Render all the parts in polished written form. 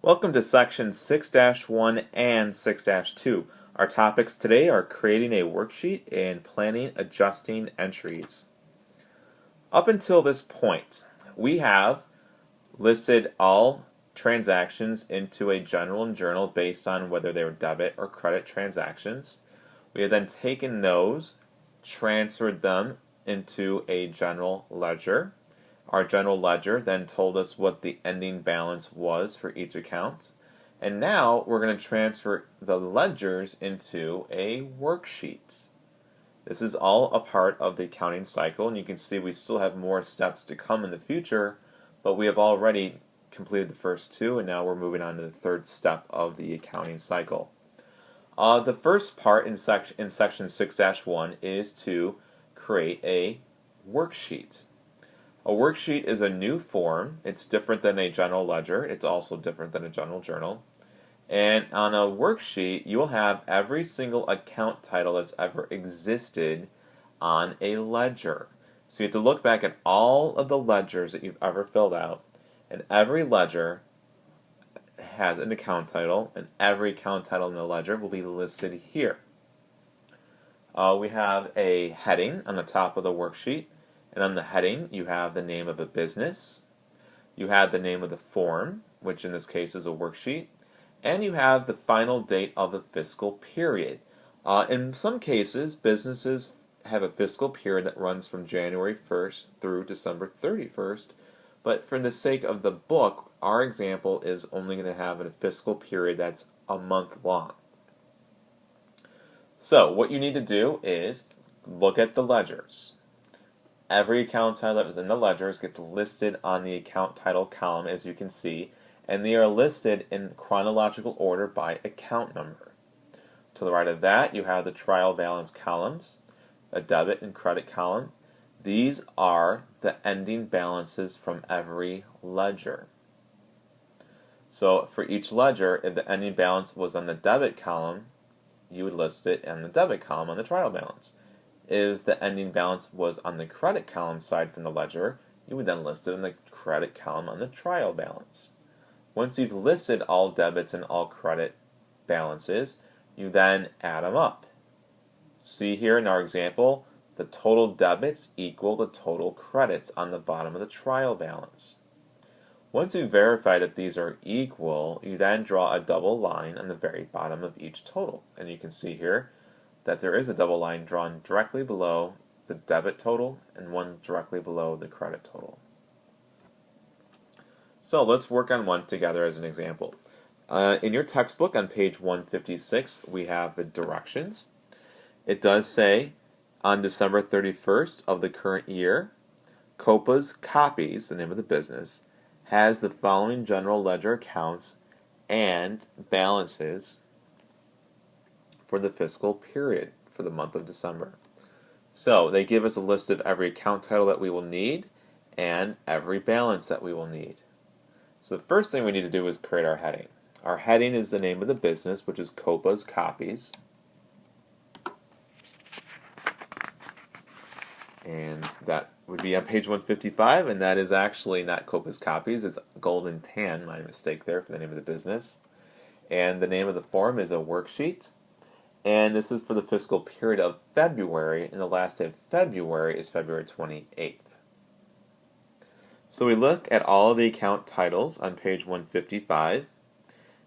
Welcome to Section 6-1 and 6-2. Our topics today are creating a worksheet and planning adjusting entries. Up until this point, we have listed all transactions into a general journal based on whether they were debit or credit transactions. We have then taken those, transferred them into a general ledger. Our general ledger then told us what the ending balance was for each account. And now we're going to transfer the ledgers into a worksheet. This is all a part of the accounting cycle, and you can see we still have more steps to come in the future, but we have already completed the first two, and now we're moving on to the third step of the accounting cycle. The first part in section 6-1 is to create a worksheet. A worksheet is a new form. It's different than a general ledger. It's also different than a general journal. And on a worksheet, you will have every single account title that's ever existed on a ledger. So you have to look back at all of the ledgers that you've ever filled out, and every ledger has an account title, and every account title in the ledger will be listed here. We have a heading on the top of the worksheet. And on the heading, you have the name of a business, you have the name of the form, which in this case is a worksheet, and you have the final date of the fiscal period. In some cases, businesses have a fiscal period that runs from January 1st through December 31st, but for the sake of the book, our example is only going to have a fiscal period that's a month long. So what you need to do is look at the ledgers. Every account title that was in the ledgers gets listed on the account title column, as you can see, and they are listed in chronological order by account number. To the right of that, you have the trial balance columns, a debit and credit column. These are the ending balances from every ledger. So for each ledger, if the ending balance was on the debit column, you would list it in the debit column on the trial balance. If the ending balance was on the credit column side from the ledger, you would then list it in the credit column on the trial balance. Once you've listed all debits and all credit balances, you then add them up. See here in our example, the total debits equal the total credits on the bottom of the trial balance. Once you verify that these are equal, you then draw a double line on the very bottom of each total. And you can see here that there is a double line drawn directly below the debit total and one directly below the credit total. So let's work on one together as an example. In your textbook on page 156, we have the directions. It does say, on December 31st of the current year, Copa's Copies, the name of the business, has the following general ledger accounts and balances for the fiscal period for the month of December. So they give us a list of every account title that we will need and every balance that we will need. So the first thing we need to do is create our heading. Our heading is the name of the business, which is Copa's Copies. And that would be on page 155, and that is actually not Copa's Copies, it's Golden Tan, my mistake there for the name of the business. And the name of the form is a worksheet. And this is for the fiscal period of February, and the last day of February is February 28th. So we look at all of the account titles on page 155,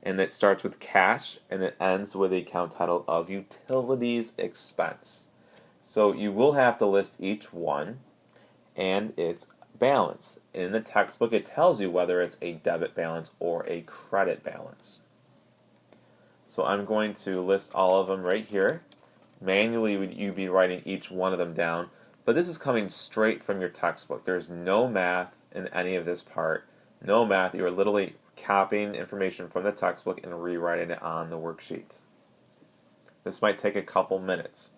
and it starts with cash, and it ends with the account title of utilities expense. So you will have to list each one and its balance. In the textbook, it tells you whether it's a debit balance or a credit balance. So I'm going to list all of them right here. Manually, you'd be writing each one of them down, but this is coming straight from your textbook. There's no math in any of this part. No math. You are literally copying information from the textbook and rewriting it on the worksheet. This might take a couple minutes.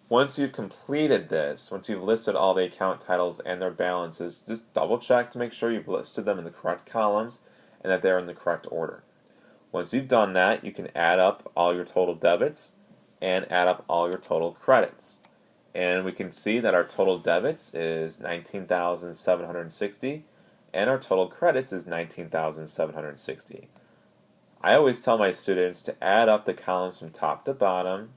Once you've completed this, once you've listed all the account titles and their balances, just double check to make sure you've listed them in the correct columns and that they're in the correct order. Once you've done that, you can add up all your total debits and add up all your total credits. And we can see that our total debits is $19,760 and our total credits is $19,760. I always tell my students to add up the columns from top to bottom,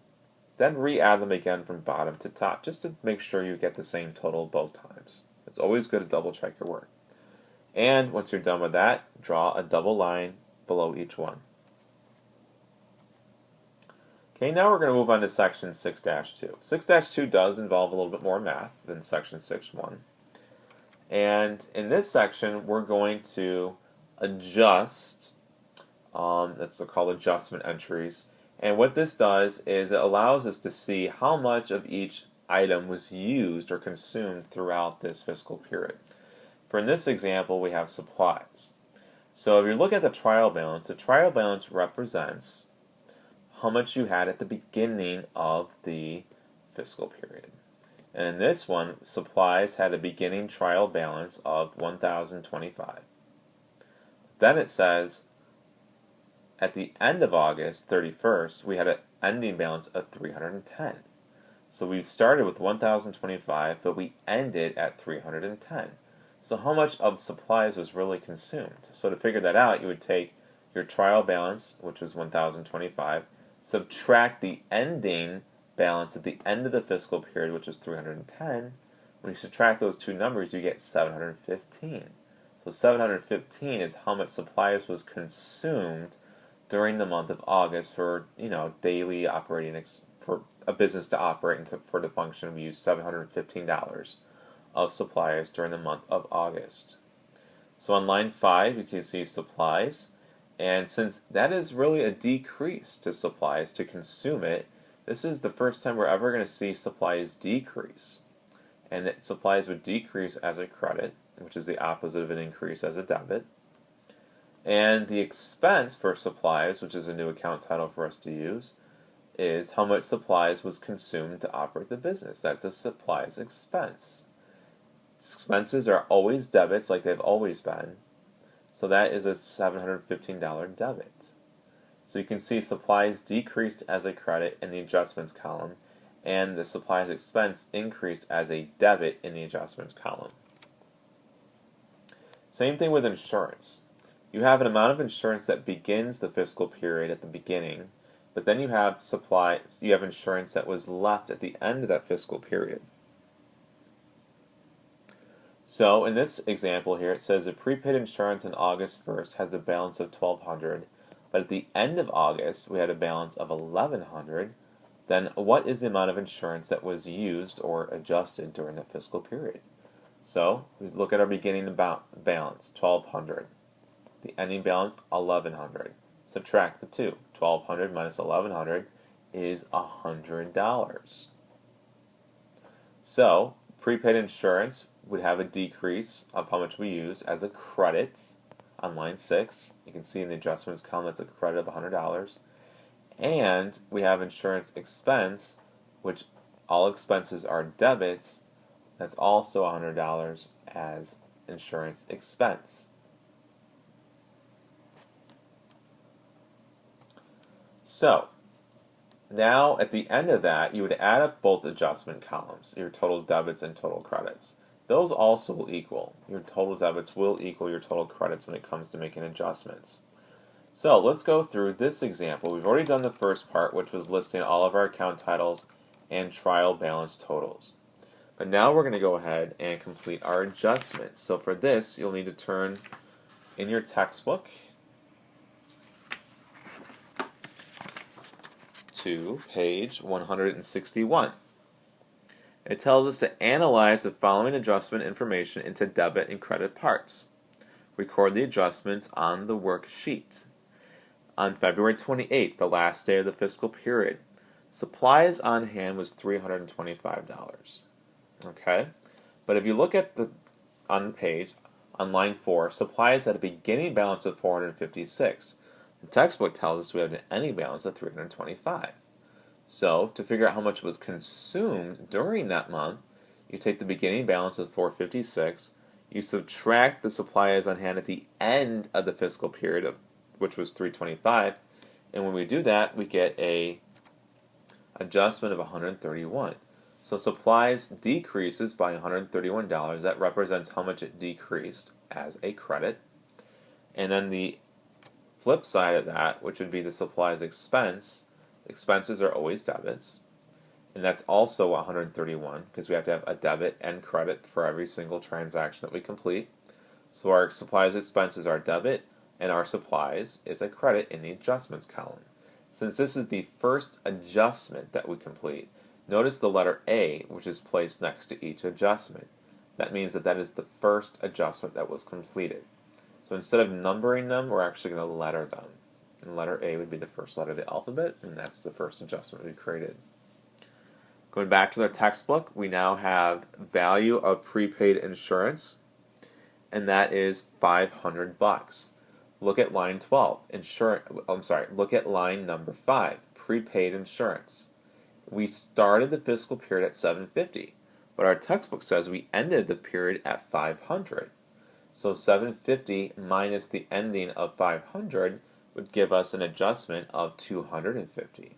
then re-add them again from bottom to top, just to make sure you get the same total both times. It's always good to double check your work. And once you're done with that, draw a double line below each one. Okay, now we're going to move on to section 6-2. 6-2 does involve a little bit more math than section 6-1. And in this section, we're going to adjust, that's called adjustment entries. And what this does is it allows us to see how much of each item was used or consumed throughout this fiscal period. For in this example, we have supplies. So if you look at the trial balance represents how much you had at the beginning of the fiscal period. And in this one, supplies had a beginning trial balance of $1,025. Then it says at the end of August 31st, we had an ending balance of $310. So we started with $1,025, but we ended at $310. So how much of supplies was really consumed? So to figure that out, you would take your trial balance, which was $1,025, subtract the ending balance at the end of the fiscal period, which is $310. When you subtract those two numbers, you get $715. So $715 is how much supplies was consumed during the month of August for, daily operating, for a business to operate and for the function. We use $715 of supplies during the month of August. So on line 5, you can see supplies. And since that is really a decrease to supplies to consume it, this is the first time we're ever going to see supplies decrease. And that supplies would decrease as a credit, which is the opposite of an increase as a debit. And the expense for supplies, which is a new account title for us to use, is how much supplies was consumed to operate the business. That's a supplies expense. Expenses are always debits like they've always been. So that is a $715 debit. So you can see supplies decreased as a credit in the adjustments column, and the supplies expense increased as a debit in the adjustments column. Same thing with insurance. You have an amount of insurance that begins the fiscal period at the beginning, but then you have insurance that was left at the end of that fiscal period. So in this example here, it says the prepaid insurance on August 1st has a balance of $1,200, but at the end of August we had a balance of $1,100. Then what is the amount of insurance that was used or adjusted during the fiscal period? So we look at our beginning balance, $1,200. The ending balance, $1,100. Subtract the two. $1,200 minus $1,100 is $100. So prepaid insurance would have a decrease of how much we use as a credit on line 6. You can see in the adjustments column that's a credit of $100. And we have insurance expense, which all expenses are debits. That's also $100 as insurance expense. So now at the end of that, you would add up both adjustment columns, your total debits and total credits. Those also will equal. Your total debits will equal your total credits when it comes to making adjustments. So let's go through this example. We've already done the first part, which was listing all of our account titles and trial balance totals. But now we're going to go ahead and complete our adjustments. So for this, you'll need to turn in your textbook to page 161. It tells us to analyze the following adjustment information into debit and credit parts. Record the adjustments on the worksheet. On February 28th, the last day of the fiscal period, supplies on hand was $325. Okay? But if you look at on the page, on line 4, supplies had a beginning balance of $456. The textbook tells us we have an ending balance of $325. So, to figure out how much was consumed during that month, you take the beginning balance of $456, you subtract the supplies on hand at the end of the fiscal period, which was $325, and when we do that, we get a adjustment of $131. So supplies decreases by $131. That represents how much it decreased as a credit. And then the Flip side of that, which would be the supplies expense, expenses are always debits. And that's also 131 because we have to have a debit and credit for every single transaction that we complete. So our supplies expenses are debit and our supplies is a credit in the adjustments column. Since this is the first adjustment that we complete, notice the letter A, which is placed next to each adjustment. That means that is the first adjustment that was completed. So instead of numbering them, we're actually going to letter them. And letter A would be the first letter of the alphabet, and that's the first adjustment we created. Going back to our textbook, we now have value of prepaid insurance, and that is $500. Look at line 12. Look at line number 5. Prepaid insurance. We started the fiscal period at $750, but our textbook says we ended the period at $500. So $750 minus the ending of $500 would give us an adjustment of $250.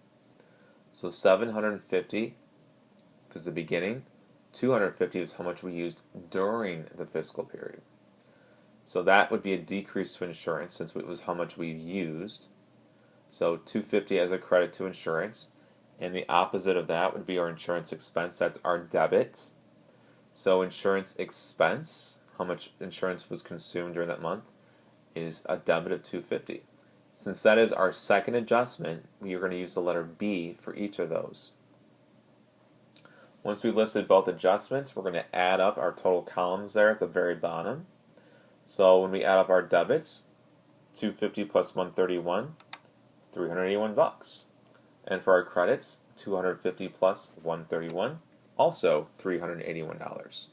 So $750 because the beginning, $250 is how much we used during the fiscal period. So that would be a decrease to insurance since it was how much we used. So $250 as a credit to insurance. And the opposite of that would be our insurance expense. That's our debit. So insurance expense, how much insurance was consumed during that month, is a debit of $250. Since that is our second adjustment, we are going to use the letter B for each of those. Once we've listed both adjustments, we're going to add up our total columns there at the very bottom. So when we add up our debits, $250 plus $131, $381. And for our credits, $250 plus $131, also $381.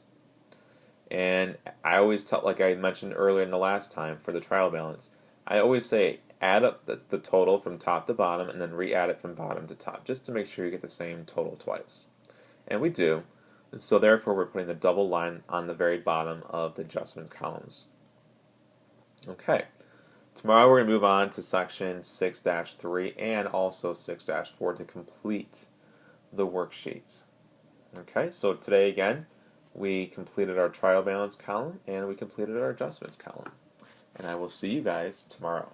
And I always tell, like I mentioned earlier in the last time for the trial balance, I always say add up the total from top to bottom and then re-add it from bottom to top, just to make sure you get the same total twice. And we do. And so therefore we're putting the double line on the very bottom of the adjustment columns. Okay. Tomorrow we're going to move on to section 6-3 and also 6-4 to complete the worksheets. Okay, so today again, we completed our trial balance column and we completed our adjustments column. And I will see you guys tomorrow.